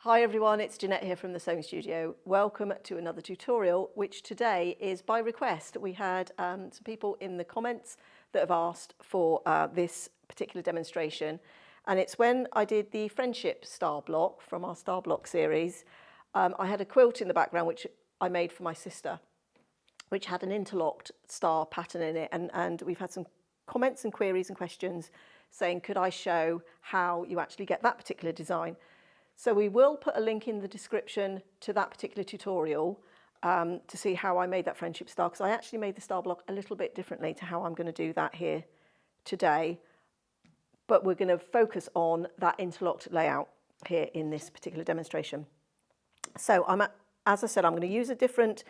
Hi everyone, it's Jeanette here from the Sewing Studio. Welcome to another tutorial, which today is by request. We had some people in the comments that have asked for this particular demonstration, and it's when I did the Friendship Star block from our Star block series. I had a quilt in the background which I made for my sister, which had an interlocked star pattern in it, and we've had some comments and queries and questions saying could I show how you actually get that particular design. So we will put a link in the description to that particular tutorial to see how I made that friendship star, because I actually made the star block a little bit differently to how I'm going to do that here today. But we're going to focus on that interlocked layout here in this particular demonstration. So as I said, I'm going to use a different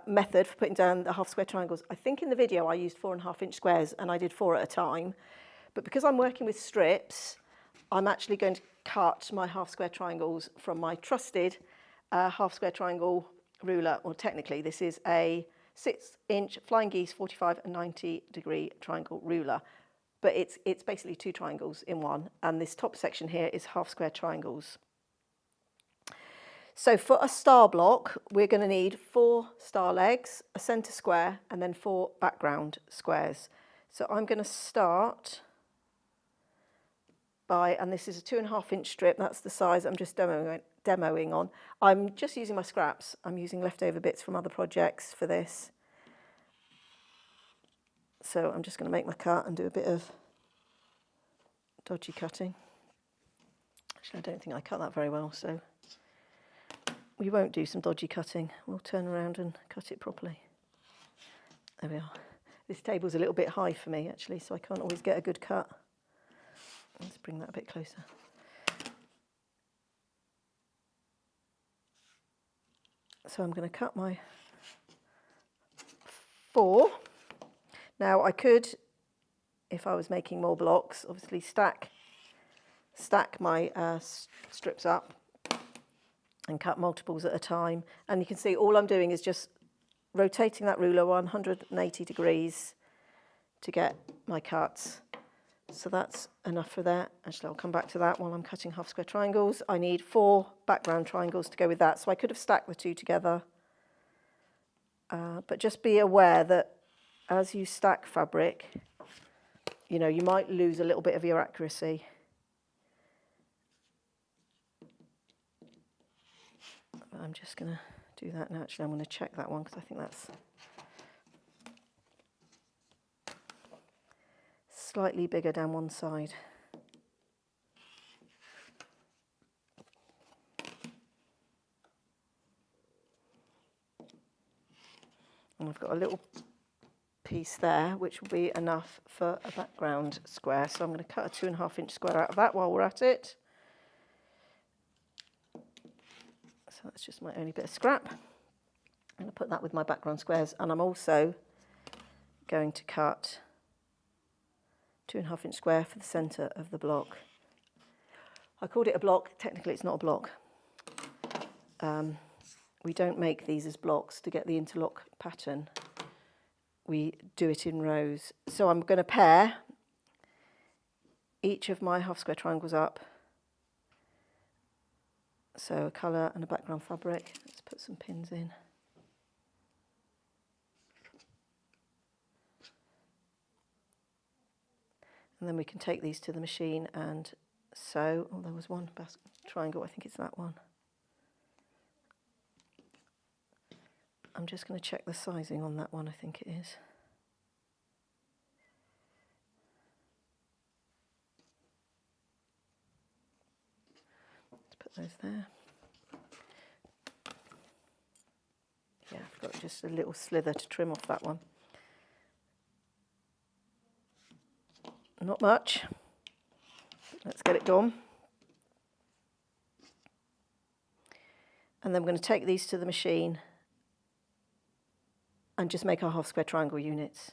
method for putting down the half square triangles. I think in the video I used 4.5 inch squares and I did 4 at a time. But because I'm working with strips, I'm actually going to cut my half square triangles from my trusted half square triangle ruler, or technically this is a 6 inch flying geese 45 and 90 degree triangle ruler, but it's basically 2 triangles in one, and this top section here is half square triangles. So for a star block we're going to need 4 star legs, a centre square, and then 4 background squares. So I'm going to start by, and this is a 2.5 inch strip, that's the size I'm just demoing on. I'm just using my scraps. I'm using leftover bits from other projects for this. So I'm just going to make my cut and do a bit of dodgy cutting. Actually, I don't think I cut that very well, so we won't do some dodgy cutting. We'll turn around and cut it properly. There we are. This table's a little bit high for me, actually, so I can't always get a good cut. Let's bring that a bit closer. So I'm going to cut my 4. Now I could, if I was making more blocks, obviously stack my strips up and cut multiples at a time. And you can see all I'm doing is just rotating that ruler 180 degrees to get my cuts. So that's enough for that. Actually, I'll come back to that while I'm cutting half square triangles. I need 4 background triangles to go with that. So I could have stacked the 2 together. But just be aware that as you stack fabric, you know, you might lose a little bit of your accuracy. But I'm just going to do that now. Actually, I'm going to check that one because I think that's slightly bigger down one side. And I've got a little piece there which will be enough for a background square, so I'm going to cut a 2.5 inch square out of that while we're at it. So that's just my only bit of scrap. I'm going to put that with my background squares, and I'm also going to cut 2.5 inch square for the centre of the block. I called it a block. Technically it's not a block. We don't make these as blocks to get the interlock pattern. We do it in rows. So I'm going to pair each of my half square triangles up. So a colour and a background fabric. Let's put some pins in. And then we can take these to the machine and sew. Oh, there was one triangle, I think it's that one. I'm just going to check the sizing on that one, I think it is. Let's put those there. Yeah, I've got just a little slither to trim off that one. Not much. Let's get it done. And then we're going to take these to the machine and just make our half square triangle units.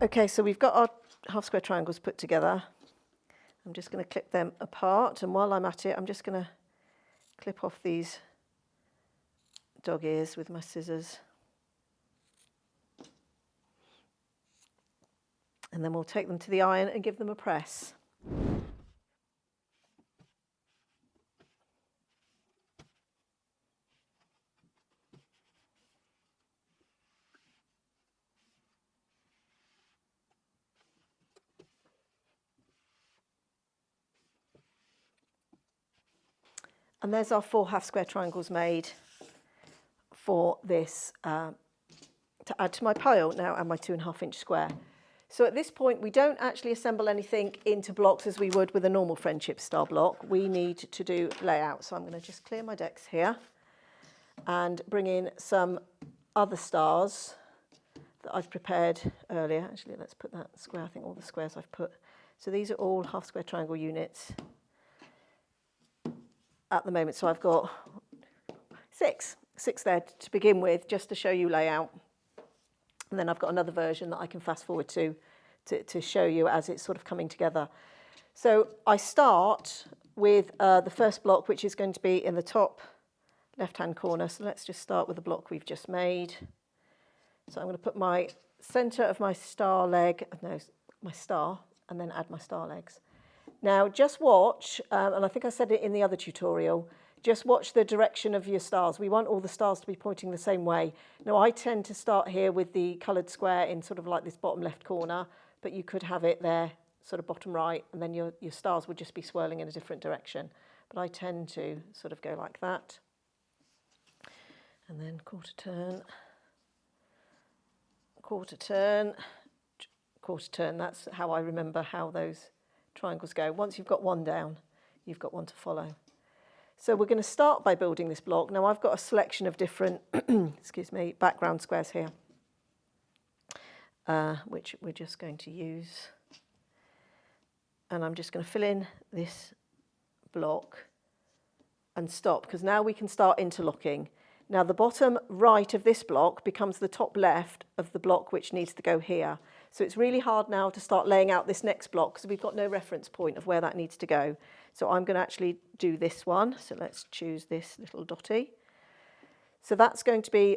Okay, so we've got our half square triangles put together. I'm just going to clip them apart, and while I'm at it, I'm just going to clip off these dog ears with my scissors. And then we'll take them to the iron and give them a press. And there's our 4 half square triangles made for this to add to my pile now, and my 2.5 inch square. So at this point, we don't actually assemble anything into blocks as we would with a normal Friendship Star block. We need to do layout. So I'm going to just clear my decks here and bring in some other stars that I've prepared earlier. Actually, let's put that square. I think all the squares I've put. So these are all half square triangle units at the moment. So I've got six there to begin with, just to show you layout. And then I've got another version that I can fast forward to show you as it's sort of coming together. So I start with the first block, which is going to be in the top left-hand corner. So let's just start with the block we've just made. So I'm going to put my centre of my star leg, no, my star, and then add my star legs. Now just watch, and I think I said it in the other tutorial, just watch the direction of your stars. We want all the stars to be pointing the same way. Now I tend to start here with the coloured square in sort of like this bottom left corner, but you could have it there sort of bottom right, and then your stars would just be swirling in a different direction. But I tend to sort of go like that. And then quarter turn, quarter turn, quarter turn. That's how I remember how those triangles go. Once you've got one down, you've got one to follow. So we're going to start by building this block. Now I've got a selection of different excuse me, background squares here, which we're just going to use. And I'm just going to fill in this block and stop, because now we can start interlocking. Now the bottom right of this block becomes the top left of the block which needs to go here. So it's really hard now to start laying out this next block because we've got no reference point of where that needs to go. So I'm going to actually do this one. So let's choose this little dotty. So that's going to be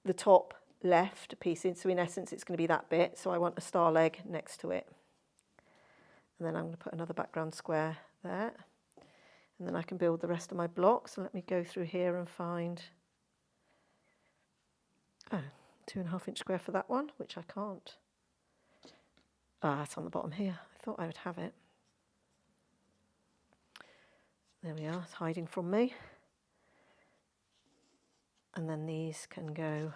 the top left piece. So in essence, it's going to be that bit. So I want a star leg next to it. And then I'm going to put another background square there. And then I can build the rest of my block. So let me go through here and find 2.5 inch square for that one, which I can't. It's on the bottom here. I thought I would have it. There we are, it's hiding from me. And then these can go.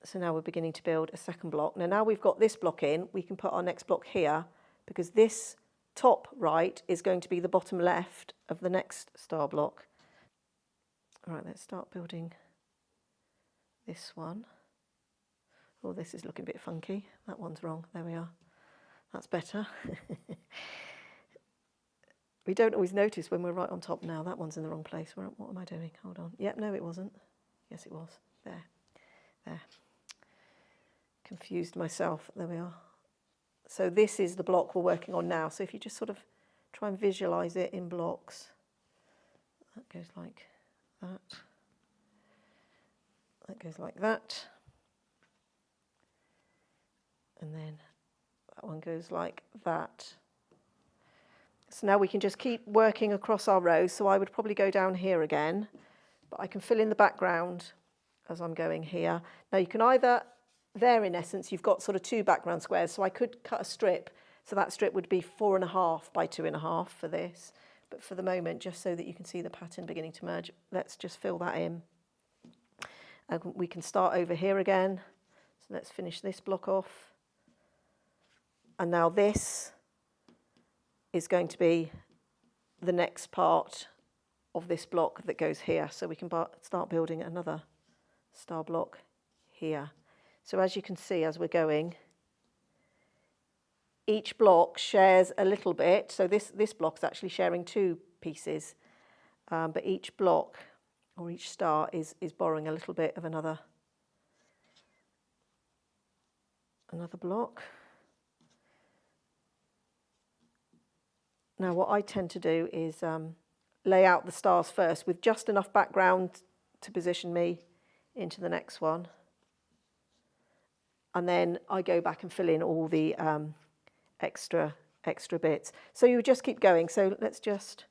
So now we're beginning to build a second block. Now we've got this block in, we can put our next block here, because this top right is going to be the bottom left of the next star block. All right, let's start building this one. Oh, this is looking a bit funky. That one's wrong. There we are. That's better. We don't always notice when we're right on top. Now that one's in the wrong place. What am I doing? Hold on. Yep, no, it wasn't. Yes, it was. There. Confused myself. There we are. So this is the block we're working on now. So if you just sort of try and visualise it in blocks, that goes like that. That goes like that. And then that one goes like that. So now we can just keep working across our rows. So I would probably go down here again, but I can fill in the background as I'm going here. Now you can either, there in essence, you've got sort of 2 background squares. So I could cut a strip. So that strip would be 4.5 by 2.5 for this. But for the moment, just so that you can see the pattern beginning to merge, let's just fill that in. We can start over here again. So let's finish this block off. And now this is going to be the next part of this block that goes here. So we can start building another star block here. So as you can see, as we're going, each block shares a little bit. So this block's actually sharing 2 pieces, but each block or each star is borrowing a little bit of another another block. Now what I tend to do is lay out the stars first with just enough background to position me into the next one. And then I go back and fill in all the extra bits. So you just keep going. So let's just,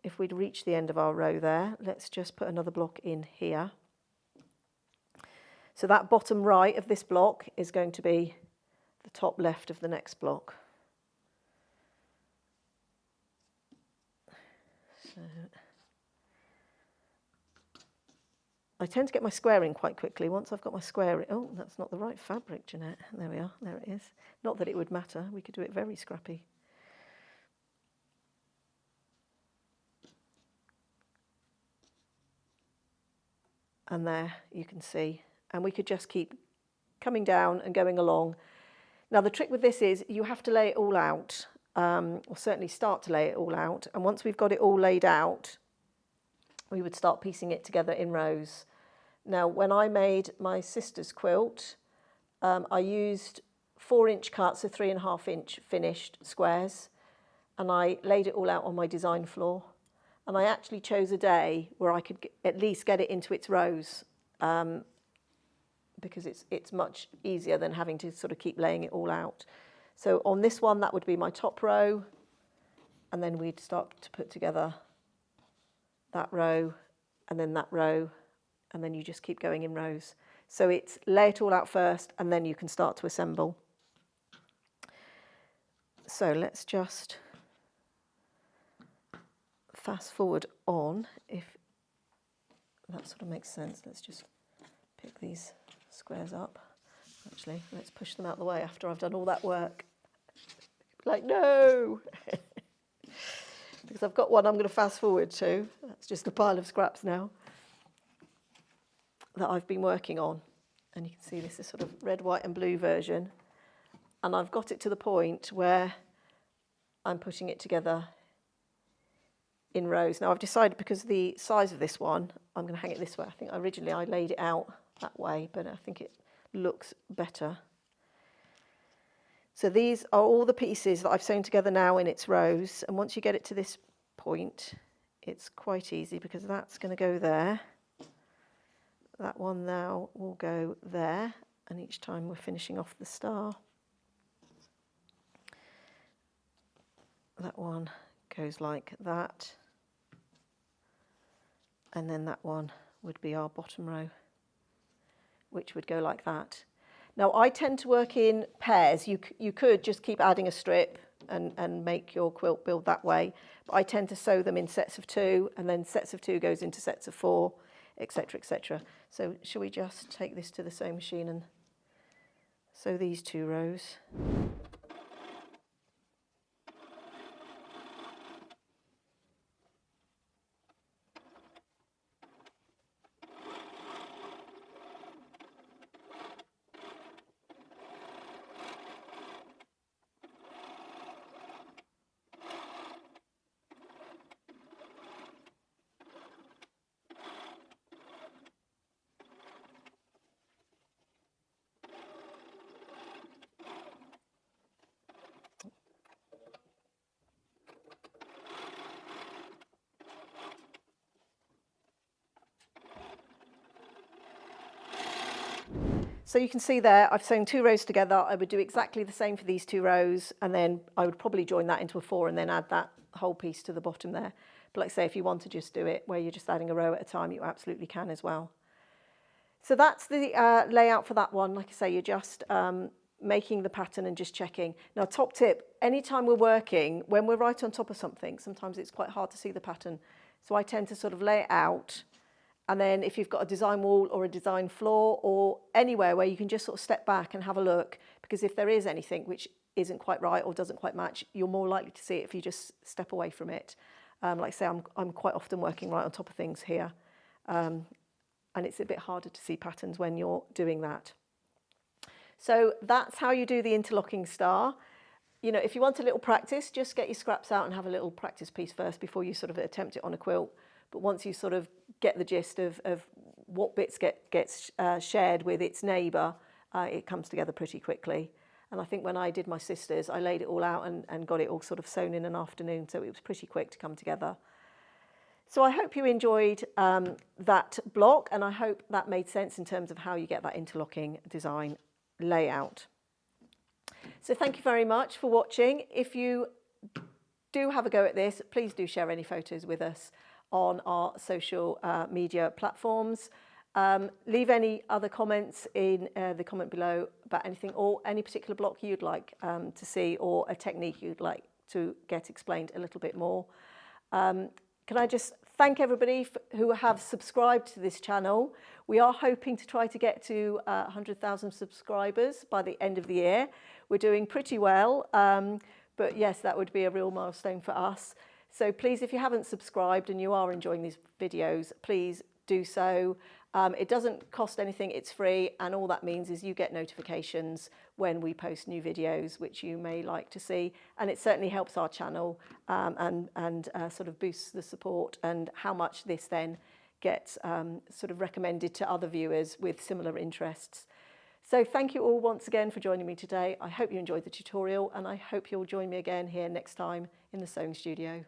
if we'd reach the end of our row there, let's just put another block in here. So that bottom right of this block is going to be the top left of the next block. So I tend to get my square in quite quickly. Once I've got my square in, oh, that's not the right fabric, Jeanette. There we are, there it is. Not that it would matter, we could do it very scrappy. And there you can see, and we could just keep coming down and going along. Now the trick with this is you have to lay it all out, or certainly start to lay it all out. And once we've got it all laid out, we would start piecing it together in rows. Now, when I made my sister's quilt, I used 4-inch cuts, so 3.5-inch finished squares, and I laid it all out on my design floor. And I actually chose a day where I could at least get it into its rows, because it's much easier than having to sort of keep laying it all out. So on this one, that would be my top row, and then we'd start to put together that row, and then that row, and then you just keep going in rows. So it's lay it all out first, and then you can start to assemble. So let's just fast forward on, if that sort of makes sense. Let's just pick these squares up. Actually, let's push them out of the way after I've done all that work. Like, no! Because I've got one I'm going to fast forward to. That's just a pile of scraps now that I've been working on. And you can see this is sort of red, white and blue version. And I've got it to the point where I'm putting it together in rows. Now I've decided, because of the size of this one, I'm going to hang it this way. I think originally I laid it out that way, but I think it looks better. So these are all the pieces that I've sewn together now in its rows, and once you get it to this point, it's quite easy, because that's going to go there. That one now will go there, and each time we're finishing off the star. That one goes like that, and then that one would be our bottom row, which would go like that. Now I tend to work in pairs. You could just keep adding a strip and make your quilt build that way, but I tend to sew them in sets of 2, and then sets of 2 goes into sets of 4, etc., etc. So shall we just take this to the sewing machine and sew these 2 rows? So you can see there, I've sewn 2 rows together. I would do exactly the same for these 2 rows, and then I would probably join that into a 4 and then add that whole piece to the bottom there. But like I say, if you want to just do it where you're just adding a row at a time, you absolutely can as well. So that's the layout for that one. Like I say, you're just making the pattern and just checking. Now, top tip, anytime we're working, when we're right on top of something, sometimes it's quite hard to see the pattern. So I tend to sort of lay it out. And then if you've got a design wall or a design floor or anywhere where you can just sort of step back and have a look, because if there is anything which isn't quite right or doesn't quite match, you're more likely to see it if you just step away from it. Like I say, I'm quite often working right on top of things here. And it's a bit harder to see patterns when you're doing that. So that's how you do the interlocking star. You know, if you want a little practice, just get your scraps out and have a little practice piece first before you sort of attempt it on a quilt. But once you sort of get the gist of what bits gets shared with its neighbour, it comes together pretty quickly. And I think when I did my sister's, I laid it all out and got it all sort of sewn in an afternoon, so it was pretty quick to come together. So I hope you enjoyed that block, and I hope that made sense in terms of how you get that interlocking design layout. So thank you very much for watching. If you do have a go at this, please do share any photos with us on our social media platforms. Leave any other comments in the comment below about anything or any particular block you'd like to see, or a technique you'd like to get explained a little bit more. Can I just thank everybody who have subscribed to this channel. We are hoping to try to get to 100,000 subscribers by the end of the year. We're doing pretty well, but yes, that would be a real milestone for us. So please, if you haven't subscribed and you are enjoying these videos, please do so. It doesn't cost anything, it's free, and all that means is you get notifications when we post new videos which you may like to see, and it certainly helps our channel and sort of boosts the support and how much this then gets sort of recommended to other viewers with similar interests. So thank you all once again for joining me today. I hope you enjoyed the tutorial, and I hope you'll join me again here next time in the sewing studio.